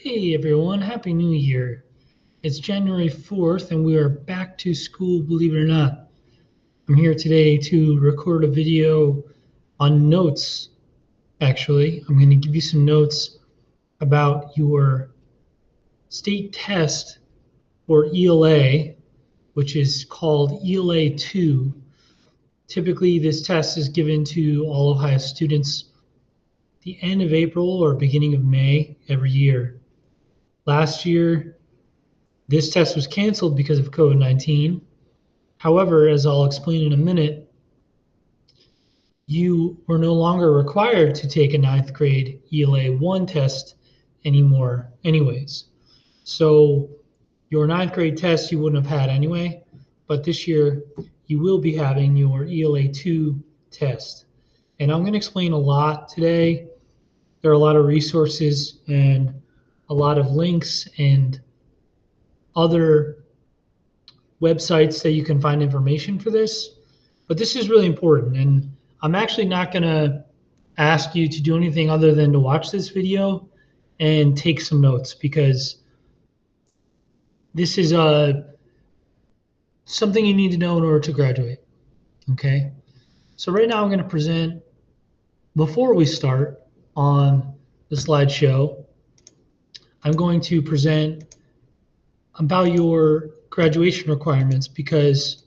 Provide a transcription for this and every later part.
Hey everyone, Happy New Year. It's January 4th and we are back to school, believe it or not. I'm here today to record a video on notes, actually. I'm going to give you some notes about your state test for ELA, which is called ELAII 2. Typically, this test is given to all Ohio students the end of April or beginning of May every year. Last year, this test was canceled because of COVID-19. However, as I'll explain in a minute, you were no longer required to take a 9th grade ELAII 1 test anymore anyways. So your 9th grade test you wouldn't have had anyway, but this year you will be having your ELAII 2 test. And I'm going to explain a lot today. There are a lot of resources and a lot of links and other websites that you can find information for this, but this is really important. And I'm actually not going to ask you to do anything other than to watch this video and take some notes, because this is something you need to know in order to graduate. Okay, so right now I'm going to present, before we start on the slideshow, I'm going to present about your graduation requirements, because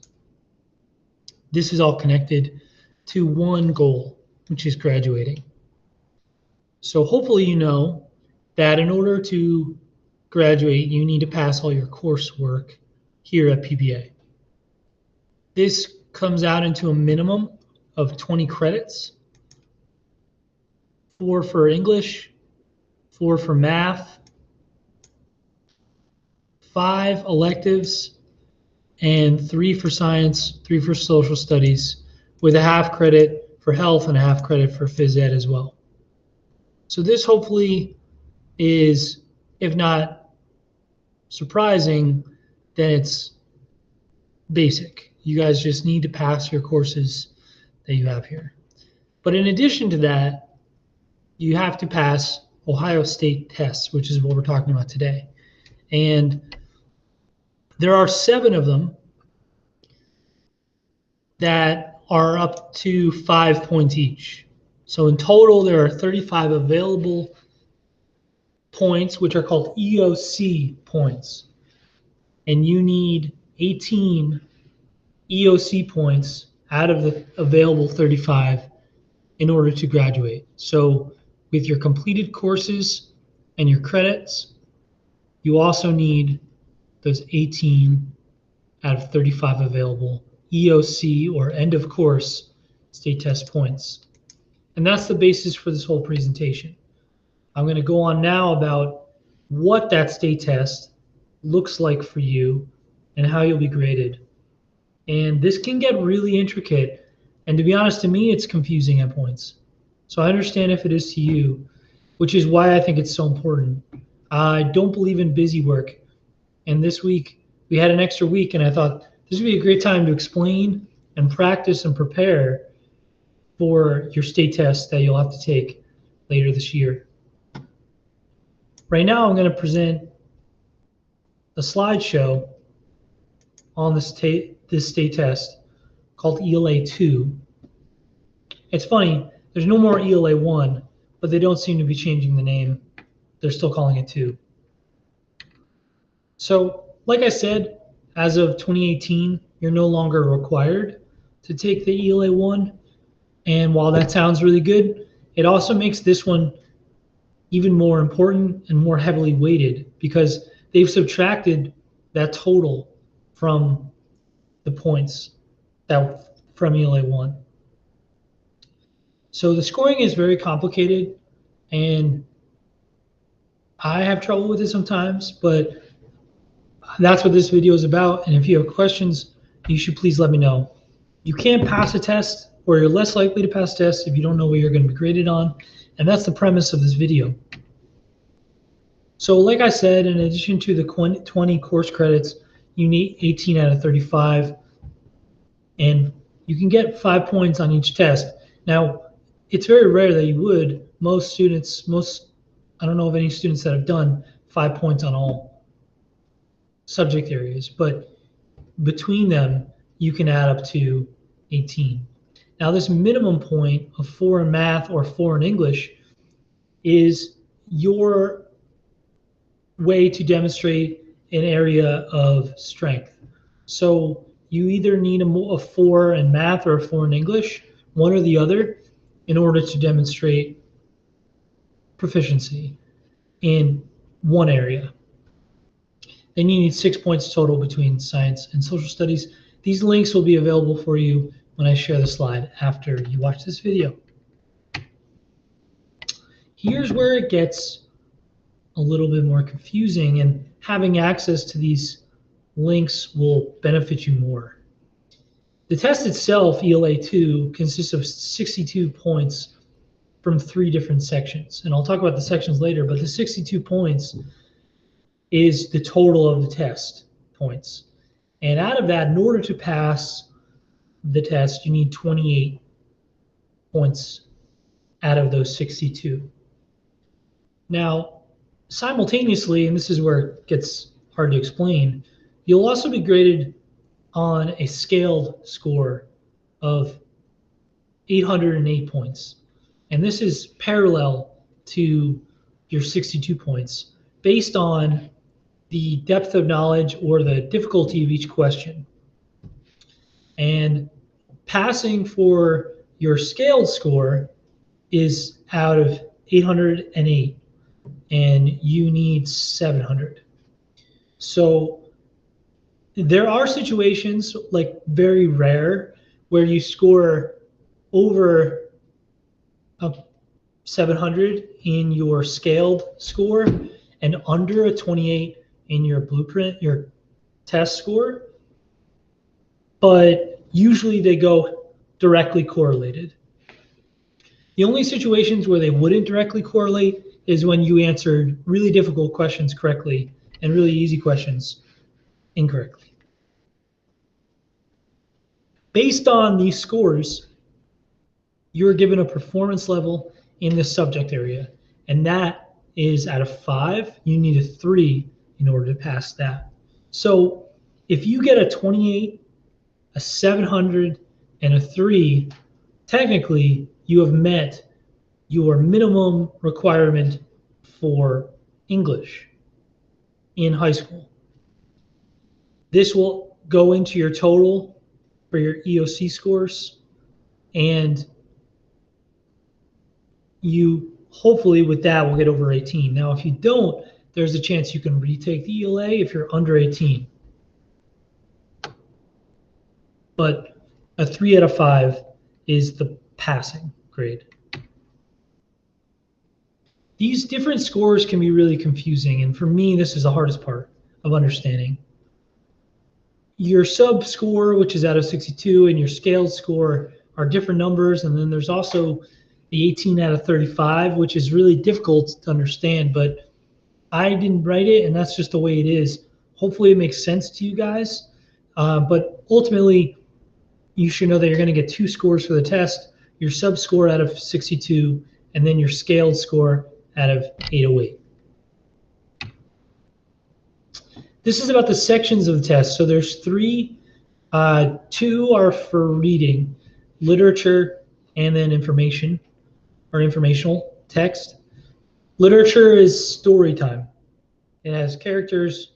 this is all connected to one goal, which is graduating. So hopefully you know that in order to graduate, you need to pass all your coursework here at PBA. This comes out into a minimum of 20 credits, 4 for English, 4 for math, 5 electives, and 3 for science, 3 for social studies, with a half credit for health and a half credit for phys ed as well. So this hopefully is, if not surprising, then it's basic. You guys just need to pass your courses that you have here. But in addition to that, you have to pass Ohio State tests, which is what we're talking about today. And there are 7 of them that are up to 5 points each. So in total, there are 35 available points, which are called EOC points. And you need 18 EOC points out of the available 35 in order to graduate. So with your completed courses and your credits, you also need those 18 out of 35 available EOC, or end of course, state test points. And that's the basis for this whole presentation. I'm going to go on now about what that state test looks like for you and how you'll be graded. And this can get really intricate, and to be honest, to me it's confusing at points. So I understand if it is to you, which is why I think it's so important. I don't believe in busy work. And this week, we had an extra week, and I thought this would be a great time to explain and practice and prepare for your state test that you'll have to take later this year. Right now, I'm going to present a slideshow on this state test called ELAII 2. It's funny, there's no more ELAII 1, but they don't seem to be changing the name. They're still calling it 2. So, like I said, as of 2018, you're no longer required to take the ELAII 1. And while that sounds really good, it also makes this one even more important and more heavily weighted, because they've subtracted that total from the points that from ELAII 1. So the scoring is very complicated, and I have trouble with it sometimes, but that's what this video is about. And if you have questions, you should please let me know. You can't pass a test, or you're less likely to pass tests if you don't know what you're going to be graded on. And that's the premise of this video. So like I said, in addition to the 20 course credits, you need 18 out of 35. And you can get 5 points on each test. Now, it's very rare that you would. Most students, I don't know of any students that have done 5 points on all subject areas, but between them, you can add up to 18. Now, this minimum point of 4 in math or 4 in English is your way to demonstrate an area of strength. So you either need a 4 in math or a 4 in English, one or the other, in order to demonstrate proficiency in one area. Then you need 6 points total between science and social studies. These links will be available for you when I share the slide after you watch this video. Here's where it gets a little bit more confusing, and having access to these links will benefit you more. The test itself, ELAII 2, consists of 62 points from 3 different sections. And I'll talk about the sections later, but the 62 points is the total of the test points. And out of that, in order to pass the test, you need 28 points out of those 62. Now, simultaneously, and this is where it gets hard to explain, you'll also be graded on a scaled score of 808 points. And this is parallel to your 62 points based on the depth of knowledge or the difficulty of each question. And passing for your scaled score is out of 808, and you need 700. So there are situations, like very rare, where you score over 700 in your scaled score and under a 28 in your blueprint, your test score, but usually they go directly correlated. The only situations where they wouldn't directly correlate is when you answered really difficult questions correctly and really easy questions incorrectly. Based on these scores, you're given a performance level in the subject area, and that is out of 5. You need a 3 in order to pass that. So if you get a 28, a 700, and a 3, technically you have met your minimum requirement for English in high school. This will go into your total for your EOC scores, and you hopefully with that will get over 18. Now, if you don't, there's a chance you can retake the ELAII if you're under 18. But a 3 out of 5 is the passing grade. These different scores can be really confusing, and for me, this is the hardest part of understanding. Your sub score, which is out of 62, and your scaled score are different numbers, and then there's also the 18 out of 35, which is really difficult to understand, but I didn't write it, and that's just the way it is. Hopefully it makes sense to you guys, but ultimately you should know that you're going to get 2 scores for the test, your sub score out of 62, and then your scaled score out of 808. This is about the sections of the test. So there's 3. 2 are for reading, literature, and then information or informational text. Literature is story time. It has characters,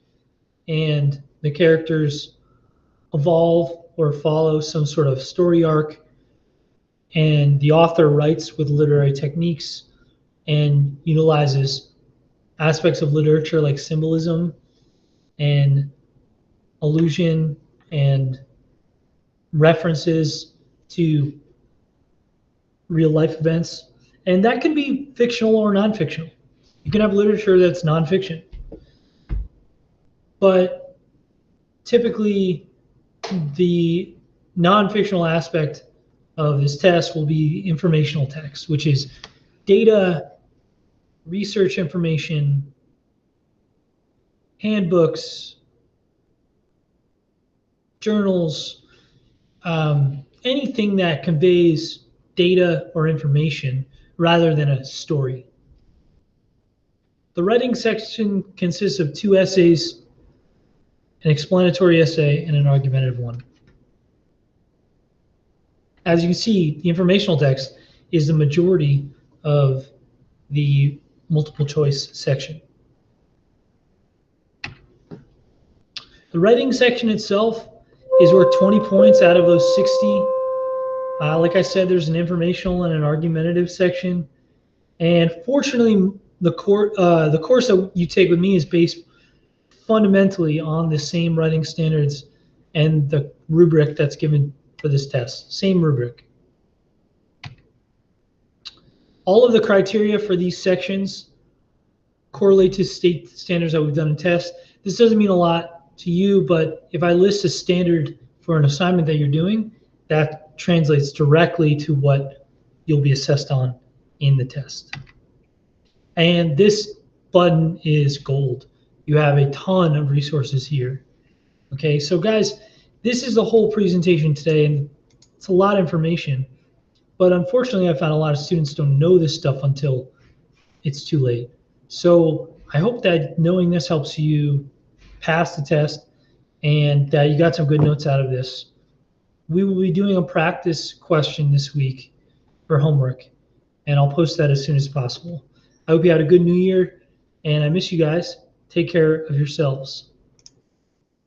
and the characters evolve or follow some sort of story arc, and the author writes with literary techniques and utilizes aspects of literature like symbolism and allusion and references to real life events. And that can be fictional or non-fictional. You can have literature that's non-fiction. But typically the non-fictional aspect of this test will be informational text, which is data, research information, handbooks, journals, anything that conveys data or information rather than a story. The writing section consists of 2 essays, an explanatory essay, and an argumentative one. As you can see, the informational text is the majority of the multiple choice section. The writing section itself is worth 20 points out of those 60. Like I said, there's an informational and an argumentative section. And fortunately, the course that you take with me is based fundamentally on the same writing standards and the rubric that's given for this test. Same rubric. All of the criteria for these sections correlate to state standards that we've done in tests. This doesn't mean a lot to you, but if I list a standard for an assignment that you're doing, that translates directly to what you'll be assessed on in the test. And this button is gold. You have a ton of resources here. Okay, so guys, this is the whole presentation today, and it's a lot of information. But unfortunately, I found a lot of students don't know this stuff until it's too late. So I hope that knowing this helps you pass the test and that you got some good notes out of this. We will be doing a practice question this week for homework, and I'll post that as soon as possible. I hope you had a good new year, and I miss you guys. Take care of yourselves.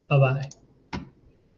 Bye-bye.